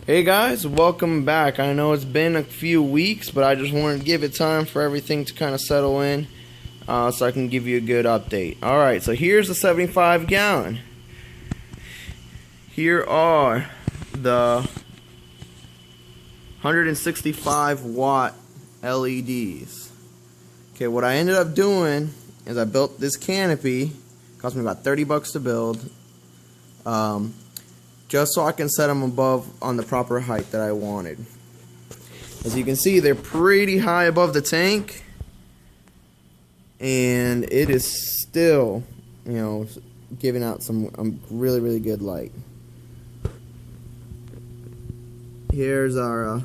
Hey guys, welcome back. I know it's been a few weeks, but I just wanted to give it time for everything to kind of settle in so I can give you a good update. Alright, so here's the 75 gallon. Here are the 165 watt LEDs. Okay, what I ended up doing is I built this canopy. It cost me about 30 bucks to build. Just so I can set them above on the proper height that I wanted. As you can see, they're pretty high above the tank, and it is still, giving out some really good light. Here's our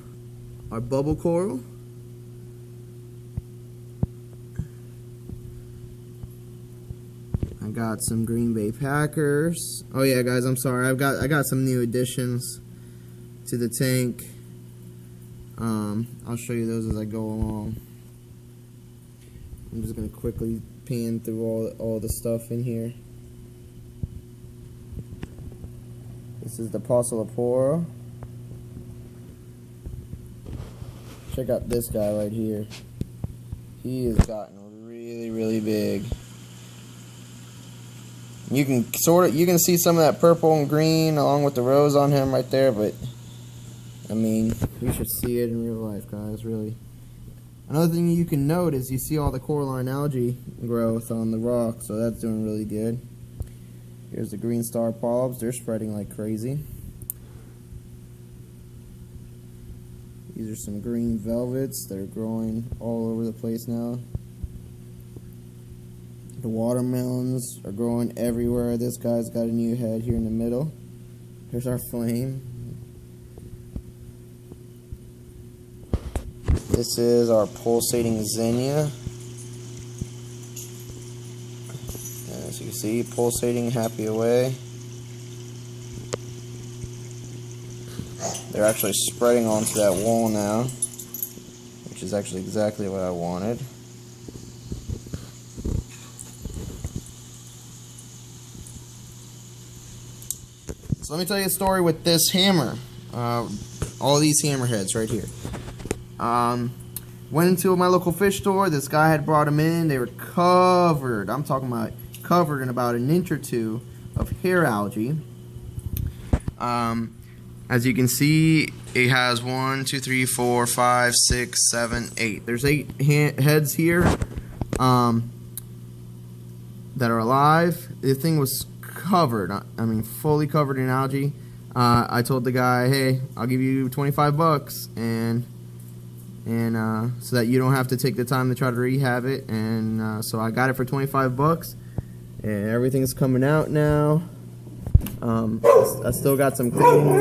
bubble coral. I got some Green Bay Packers. Oh yeah, guys, I'm sorry. I got some new additions to the tank. I'll show you those as I go along. I'm just gonna quickly pan through all the stuff in here. This is the Passalapora. Check out this guy right here. He has gotten really big. You can see some of that purple and green along with the rose on him right there, but I mean, you should see it in real life, guys, really. Another thing you can note is you see all the coralline algae growth on the rock, so that's doing really good. Here's the green star polyps. They're spreading like crazy. These are some green velvets that are growing all over the place now. The watermelons are growing everywhere. This guy's got a new head here in the middle. Here's our flame. This is our pulsating zinnia. As you can see, pulsating, happy away. They're actually spreading onto that wall now, which is actually exactly what I wanted. So let me tell you a story with this hammer. All these hammerheads right here. Went into my local fish store. This guy had brought them in. They were covered. I'm talking about covered in about an inch or two of hair algae. As you can see, it has 1, 2, 3, 4, 5, 6, 7, 8. There's 8 heads here that are alive. The thing was covered. I mean, fully covered in algae. I told the guy, hey, I'll give you 25 bucks and so that you don't have to take the time to try to rehab it. And so I got it for 25 bucks, and everything's coming out now. I still got some cleaning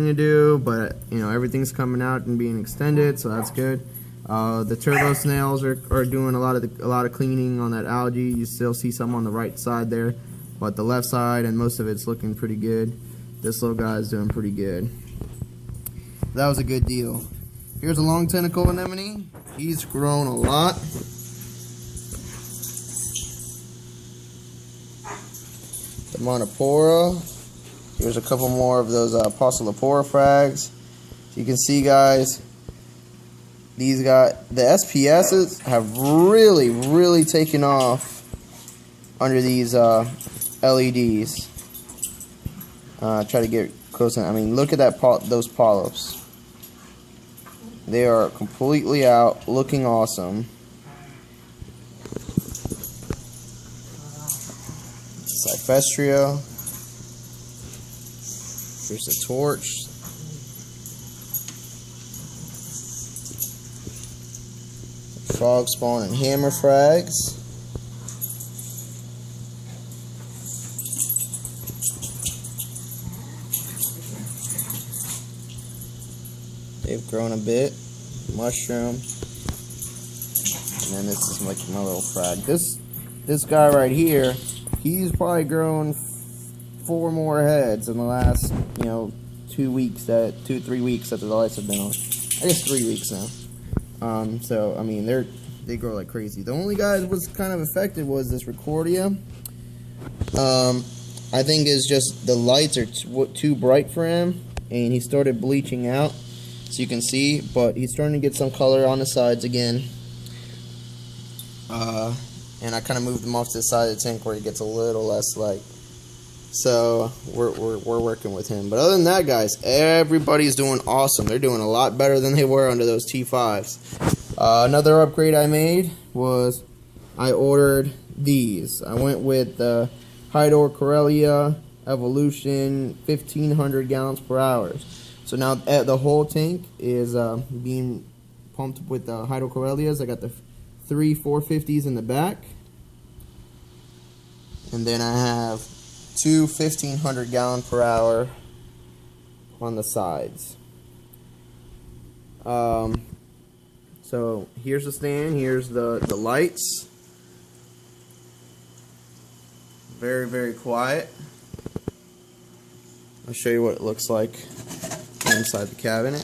to do. But everything's coming out and being extended, so that's good. The turbo snails are doing a lot of cleaning on that algae. You still see some on the right side there, but the left side and most of it's looking pretty good. This little guy is doing pretty good. That was a good deal. Here's a long tentacle anemone. He's grown a lot. The Monopora. Here's a couple more of those Passalapora frags. So you can see, guys, the SPSs have really taken off under these LEDs. Try to get close. I mean, look at those polyps. They are completely out, looking awesome. Cyphestria. Here's the torch. Frog spawn and hammer frags. They've grown a bit. Mushroom. And then this is like my little frag. This guy right here, he's probably grown 4 more heads in the last 2 weeks, 2-3 weeks that the lights have been on. I guess 3 weeks now. So I mean they grow like crazy. The only guy that was kind of affected was this Recordia. I think it's just the lights are too bright for him, and he started bleaching out, so you can see, but he's starting to get some color on the sides again. And I kind of moved him off to the side of the tank where he gets a little less light. So we're working with him. But other than that, guys, everybody's doing awesome. They're doing a lot better than they were under those T5s. Another upgrade I made was I ordered these. I went with the Hydor Corellia Evolution 1500 gallons per hour. So now the whole tank is being pumped with the Hydor Corellias. I got the 3 450s in the back, and then I have 2 1500 gallon per hour on the sides. So here's the stand, here's the lights. Very, very quiet. I'll show you what it looks like inside the cabinet.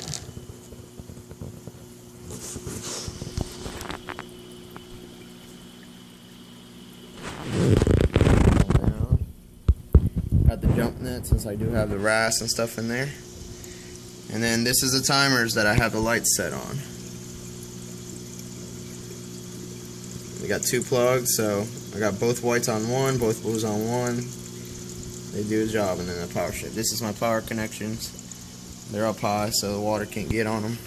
Got the jump net, since I do have the RAS and stuff in there. And then this is the timers that I have the lights set on. We got 2 plugs, so I got both whites on one, both blues on one. They do a job, and then the power strip. This is my power connections. They're up high, so the water can't get on them.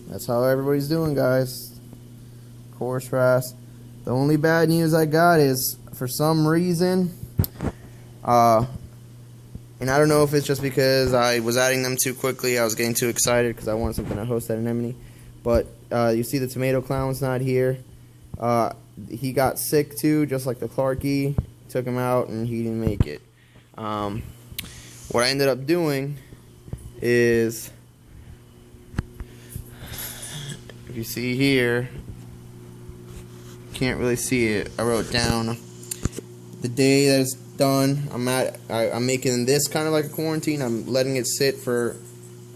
That's how everybody's doing, guys. Course RAS. The only bad news I got is, for some reason, and I don't know if it's just because I was adding them too quickly, I was getting too excited because I wanted something to host at Anemone, but you see the tomato clown's not here. He got sick too, just like the Clarkie. Took him out and he didn't make it. What I ended up doing is, if you see here, can't really see it, I wrote down the day that it's done. I'm making this kind of like a quarantine. I'm letting it sit for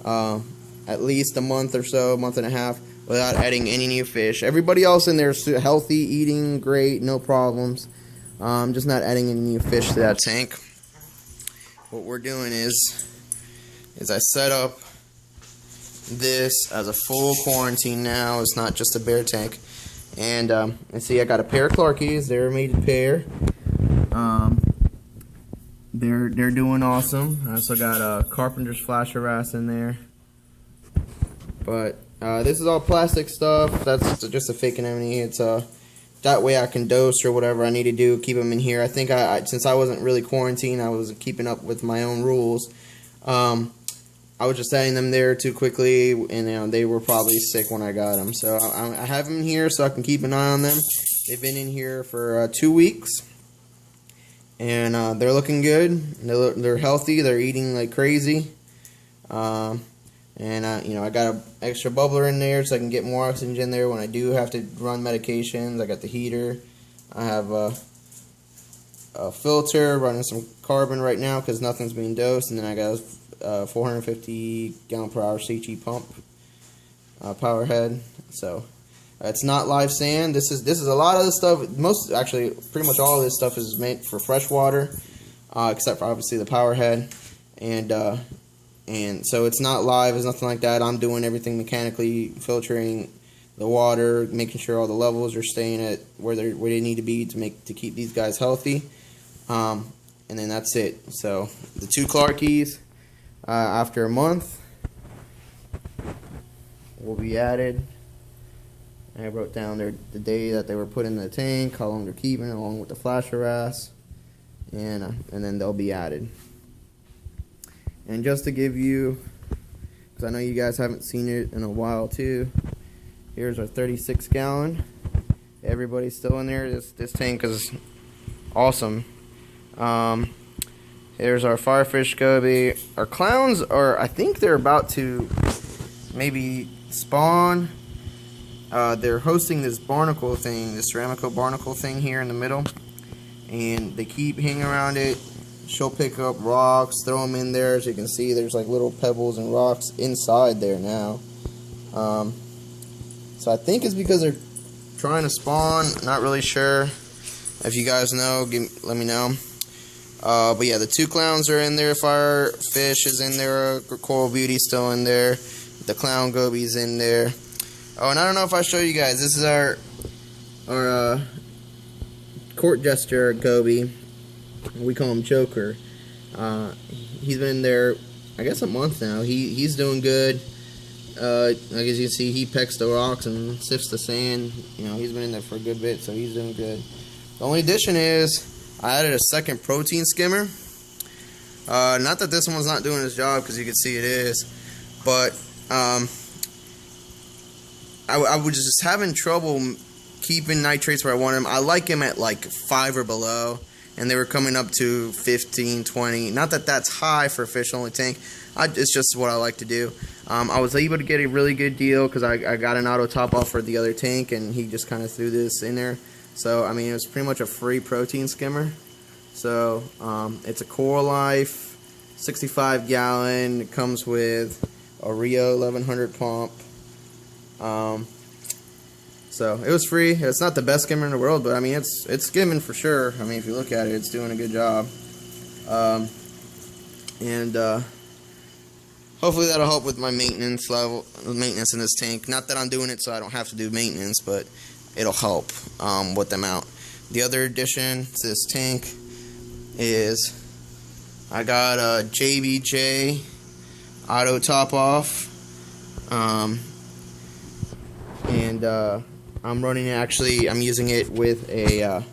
at least a month or so, month and a half, without adding any new fish. Everybody else in there is healthy, eating great, no problems. I'm just not adding any new fish to that tank. What we're doing is I set up this as a full quarantine now. It's not just a bear tank. And see, I got a pair of Clarkies. They're a mated pair. They're doing awesome. I also got a Carpenter's Flasher RAS in there. But this is all plastic stuff. That's just a fake anemone. It's that way I can dose or whatever I need to do, keep them in here. I think since I wasn't really quarantined, I was keeping up with my own rules. I was just adding them there too quickly, and they were probably sick when I got them. So I have them here so I can keep an eye on them. They've been in here for 2 weeks, and they're looking good. They're healthy. They're eating like crazy. I got an extra bubbler in there so I can get more oxygen in there when I do have to run medications. I got the heater. I have a filter, running some carbon right now because nothing's being dosed, and then I got a 450 gallon per hour CG pump power head. So it's not live sand. This is a lot of the stuff. Pretty much all of this stuff is meant for freshwater, except for obviously the power head, and so it's not live. It's nothing like that. I'm doing everything mechanically, filtering the water, making sure all the levels are staying at where they need to be to keep these guys healthy. And then that's it. So the 2 Clarkies, after a month, will be added. And I wrote down the day that they were put in the tank, how long they're keeping, along with the Flasher RAS, and then they'll be added. And just to give you, because I know you guys haven't seen it in a while too, here's our 36 gallon. Everybody's still in there. This tank is awesome. Here's our firefish goby. Our clowns I think they're about to maybe spawn. They're hosting this barnacle thing, this ceramico barnacle thing here in the middle, and they keep hanging around it. She'll pick up rocks, throw them in there. As you can see, there's like little pebbles and rocks inside there now. So I think it's because they're trying to spawn. Not really sure. If you guys know, let me know. But yeah, the 2 clowns are in there. Firefish is in there. Coral Beauty's still in there. The clown goby's in there. Oh, and I don't know if I show you guys. This is our court jester goby. We call him Joker. He's been there, I guess, a month now. He's doing good. Like as you can see, he pecks the rocks and sifts the sand. You know, he's been in there for a good bit, so he's doing good. The only addition is I added a second protein skimmer. Not that this one's not doing its job, because you can see it is, but I was just having trouble keeping nitrates where I want them. I like them at like 5 or below, and they were coming up to 15, 20. Not that that's high for a fish-only tank. It's just what I like to do. I was able to get a really good deal because I got an auto top off for the other tank, and he just kind of threw this in there. So, I mean, it was pretty much a free protein skimmer. So, it's a Coral Life, 65 gallon. It comes with a Rio 1100 pump. So, it was free. It's not the best skimmer in the world, but, I mean, it's skimming for sure. I mean, if you look at it, it's doing a good job. Hopefully that'll help with my maintenance in this tank. Not that I'm doing it so I don't have to do maintenance, but it'll help with the amount. The other addition to this tank is I got a JBJ auto top off, and I'm running it. Actually, I'm using it with a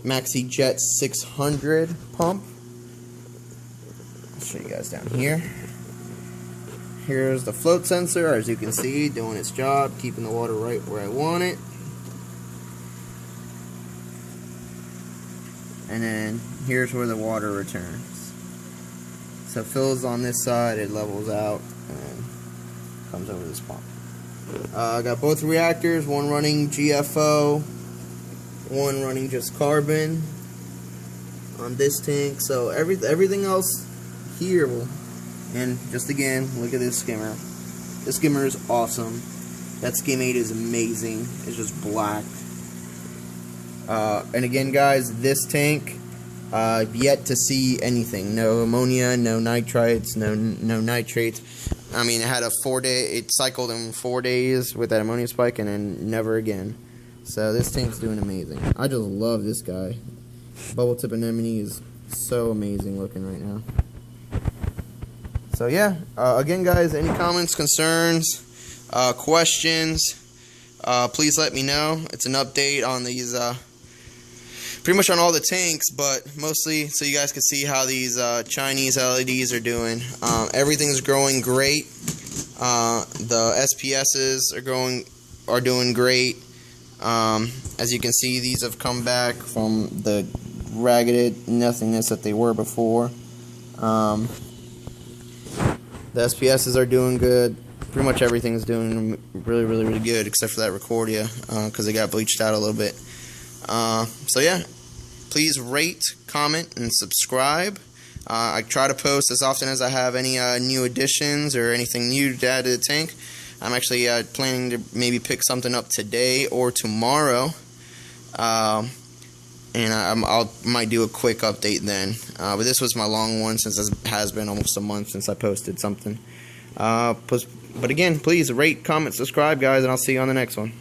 Maxi Jet 600 pump. I'll show you guys down here. Here's the float sensor, as you can see, doing its job, keeping the water right where I want it. And then here's where the water returns. So it fills on this side, it levels out, and comes over this pump. I got both reactors, one running GFO, one running just carbon on this tank. So everything else here will. And just again, look at this skimmer. This skimmer is awesome. That skim aid is amazing. It's just black. And again, guys, this tank, yet to see anything. No ammonia, no nitrites, no nitrates. I mean, it had a 4-day. It cycled in 4 days with that ammonia spike, and then never again. So this tank's doing amazing. I just love this guy. Bubble tip anemone is so amazing looking right now. So yeah, again guys, any comments, concerns, questions, please let me know. It's an update on these, pretty much on all the tanks, but mostly so you guys can see how these Chinese LEDs are doing. Everything's growing great. The SPSs are doing great. As you can see, these have come back from the ragged nothingness that they were before. The SPSs are doing good. Pretty much everything's doing really good, except for that Recordia, because it got bleached out a little bit. So yeah, please rate, comment, and subscribe. I try to post as often as I have any new additions or anything new to add to the tank. I'm actually planning to maybe pick something up today or tomorrow. And I might do a quick update then. But this was my long one, since it has been almost a month since I posted something. But again, please rate, comment, subscribe, guys, and I'll see you on the next one.